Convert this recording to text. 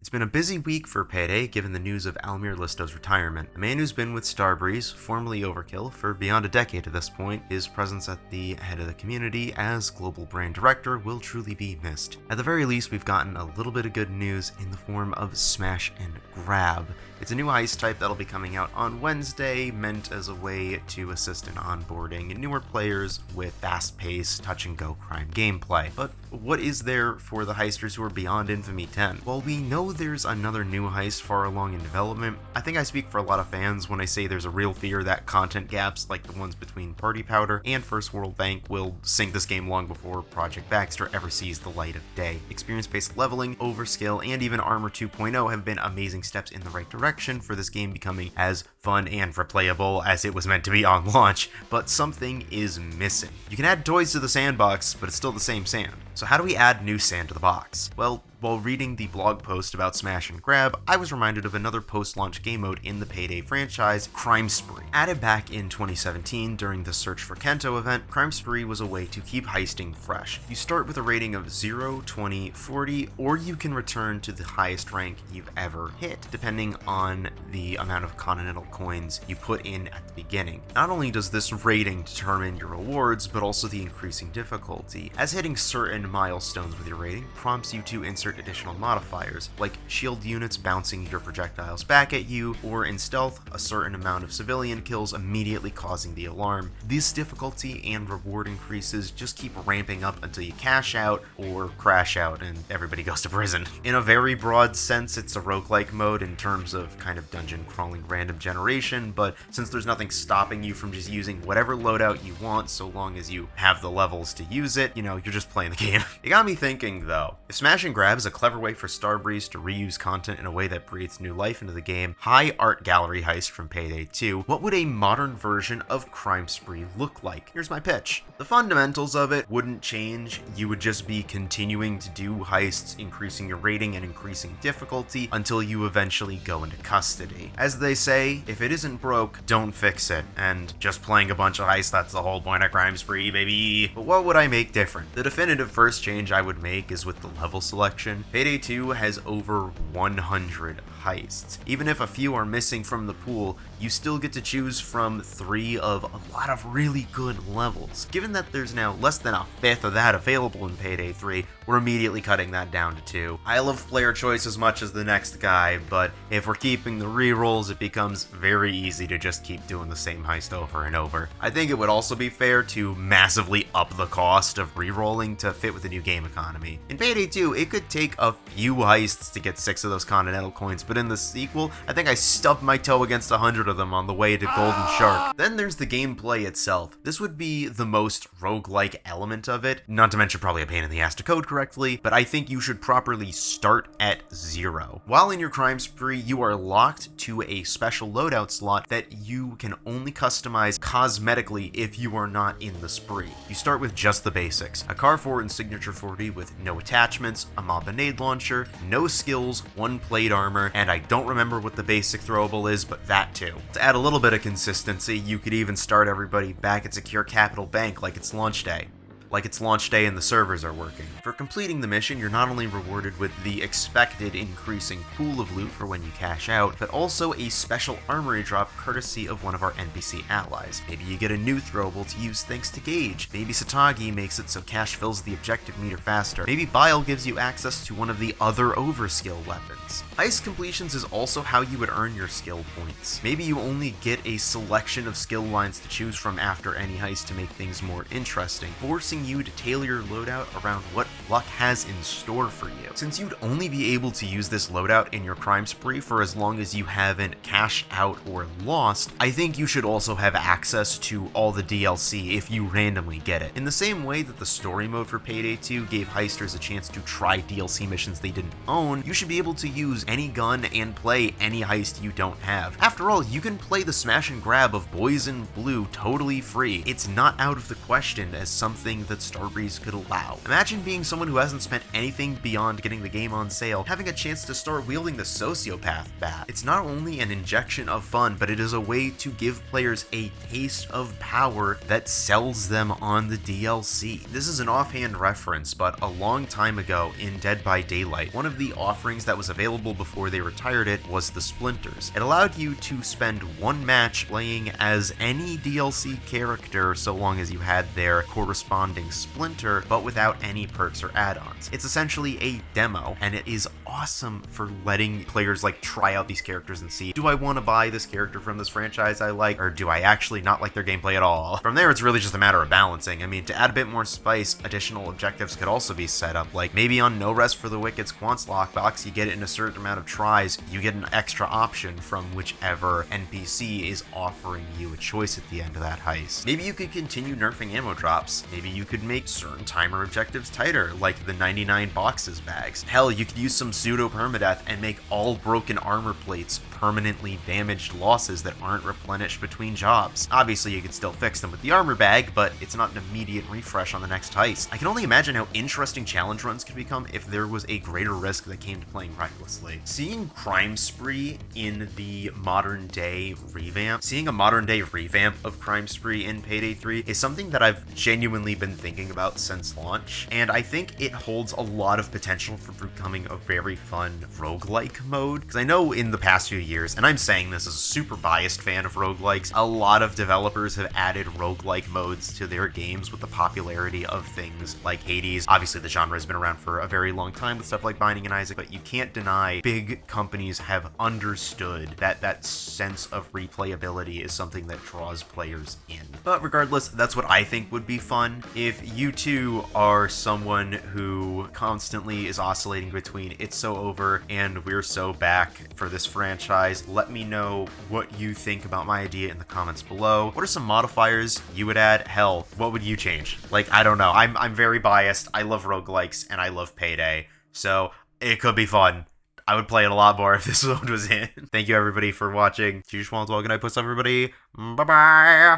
It's been a busy week for Payday given the news of Almir Listo's retirement. A man who's been with Starbreeze, formerly Overkill, for beyond a decade at this point, his presence at the head of the community as global brand director will truly be missed. At the very least, we've gotten a little bit of good news in the form of Smash and Grab. It's a new heist type that'll be coming out on Wednesday, meant as a way to assist in onboarding newer players with fast-paced, touch-and-go crime gameplay. But what is there for the heisters who are beyond Infamy 10? While we know there's another new heist far along in development, I think I speak for a lot of fans when I say there's a real fear that content gaps like the ones between Party Powder and First World Bank will sink this game long before Project Baxter ever sees the light of day. Experience-based leveling, overskill, and even Armor 2.0 have been amazing steps in the right direction for this game becoming as fun and replayable as it was meant to be on launch, but something is missing. You can add toys to the sandbox, but it's still the same sand. So how do we add new sand to the box? Well, while reading the blog post about Smash and Grab, I was reminded of another post-launch game mode in the Payday franchise, Crime Spree. Added back in 2017 during the Search for Kento event, Crime Spree was a way to keep heisting fresh. You start with a rating of 0, 20, 40, or you can return to the highest rank you've ever hit, depending on the amount of Continental coins you put in at the beginning. Not only does this rating determine your rewards, but also the increasing difficulty, as hitting certain milestones with your rating prompts you to insert additional modifiers, like shield units bouncing your projectiles back at you, or in stealth, a certain amount of civilian kills immediately causing the alarm. This difficulty and reward increases just keep ramping up until you cash out or crash out and everybody goes to prison. In a very broad sense, it's a roguelike mode in terms of kind of dungeon crawling random generation, but since there's nothing stopping you from just using whatever loadout you want so long as you have the levels to use it, you're just playing the game. It got me thinking though, if Smash and Grab is a clever way for Starbreeze to reuse content in a way that breathes new life into the game, high art gallery heist from Payday 2, what would a modern version of Crime Spree look like? Here's my pitch. The fundamentals of it wouldn't change, you would just be continuing to do heists, increasing your rating and increasing difficulty until you eventually go into custody. As they say, if it isn't broke, don't fix it, and just playing a bunch of heists, that's the whole point of Crime Spree, baby. But what would I make different? The definitive first change I would make is with the level selection. Payday 2 has over 100 heists. Even if a few are missing from the pool, you still get to choose from 3 of a lot of really good levels. Given that there's now less than a fifth of that available in Payday 3, we're immediately cutting that down to 2. I love player choice as much as the next guy, but if we're keeping the rerolls, it becomes very easy to just keep doing the same heist over and over. I think it would also be fair to massively up the cost of rerolling to fit with the new game economy. In Payday 2, it could take a few heists to get 6 of those Continental coins, but in the sequel, I think I stubbed my toe against 100 of them on the way to Golden Shark. Then there's the gameplay itself. This would be the most roguelike element of it, not to mention probably a pain in the ass to code correctly, but I think you should properly start at 0. While in your crime spree, you are locked to a special loadout slot that you can only customize cosmetically if you are not in the spree. You start with just the basics, a Car 4 and Signature 40 with no attachments, a mob grenade launcher, no skills, 1 plate armor, and I don't remember what the basic throwable is, but that too. To add a little bit of consistency, you could even start everybody back at Secure Capital Bank like it's launch day. And the servers are working. For completing the mission, you're not only rewarded with the expected increasing pool of loot for when you cash out, but also a special armory drop courtesy of one of our NPC allies. Maybe you get a new throwable to use thanks to Gage. Maybe Satagi makes it so cash fills the objective meter faster. Maybe Bile gives you access to one of the other overskill weapons. Heist completions is also how you would earn your skill points. Maybe you only get a selection of skill lines to choose from after any heist to make things more interesting, forcing you to tailor your loadout around what luck has in store for you. Since you'd only be able to use this loadout in your crime spree for as long as you haven't cashed out or lost, I think you should also have access to all the DLC if you randomly get it. In the same way that the story mode for Payday 2 gave heisters a chance to try DLC missions they didn't own, you should be able to use any gun and play any heist you don't have. After all, you can play the smash and grab of Boys in Blue totally free. It's not out of the question as something that Starbreeze could allow. Imagine being someone someone who hasn't spent anything beyond getting the game on sale, having a chance to start wielding the sociopath bat. It's not only an injection of fun, but it is a way to give players a taste of power that sells them on the DLC. This is an offhand reference, but a long time ago in Dead by Daylight, one of the offerings that was available before they retired it was the Splinters. It allowed you to spend one match playing as any DLC character so long as you had their corresponding Splinter, but without any perks or add-ons. It's essentially a demo, and it is awesome for letting players like try out these characters and see, do I want to buy this character from this franchise I like, or do I actually not like their gameplay at all? From there, it's really just a matter of balancing. I mean, to add a bit more spice, additional objectives could also be set up, like maybe on No Rest for the Wicked's Quant's lockbox, you get it in a certain amount of tries, you get an extra option from whichever NPC is offering you a choice at the end of that heist. Maybe you could continue nerfing ammo drops. Maybe you could make certain timer objectives tighter, like the 99 boxes bags. Hell, you could use some pseudo permadeath and make all broken armor plates permanently damaged losses that aren't replenished between jobs. Obviously, you could still fix them with the armor bag, but it's not an immediate refresh on the next heist. I can only imagine how interesting challenge runs could become if there was a greater risk that came to playing recklessly. Seeing Crime Spree in the modern day revamp, seeing a modern day revamp of Crime Spree in Payday 3 is something that I've genuinely been thinking about since launch, and I think it holds a lot of potential for becoming a very fun roguelike mode, because I know in the past few years, and I'm saying this as a super biased fan of roguelikes, a lot of developers have added roguelike modes to their games with the popularity of things like Hades. Obviously, the genre has been around for a very long time with stuff like Binding and Isaac, but you can't deny big companies have understood that that sense of replayability is something that draws players in. But regardless, that's what I think would be fun. If you too are someone who constantly is oscillating between It's So Over and We're So Back for this franchise, let me know what you think about my idea in the comments below. What are some modifiers you would add? Hell, what would you change? Like, I don't know. I'm very biased. I love roguelikes and I love Payday, so it could be fun. I would play it a lot more if this mode was in. Thank you everybody for watching. Tschüss, good night, puss everybody. Bye-bye.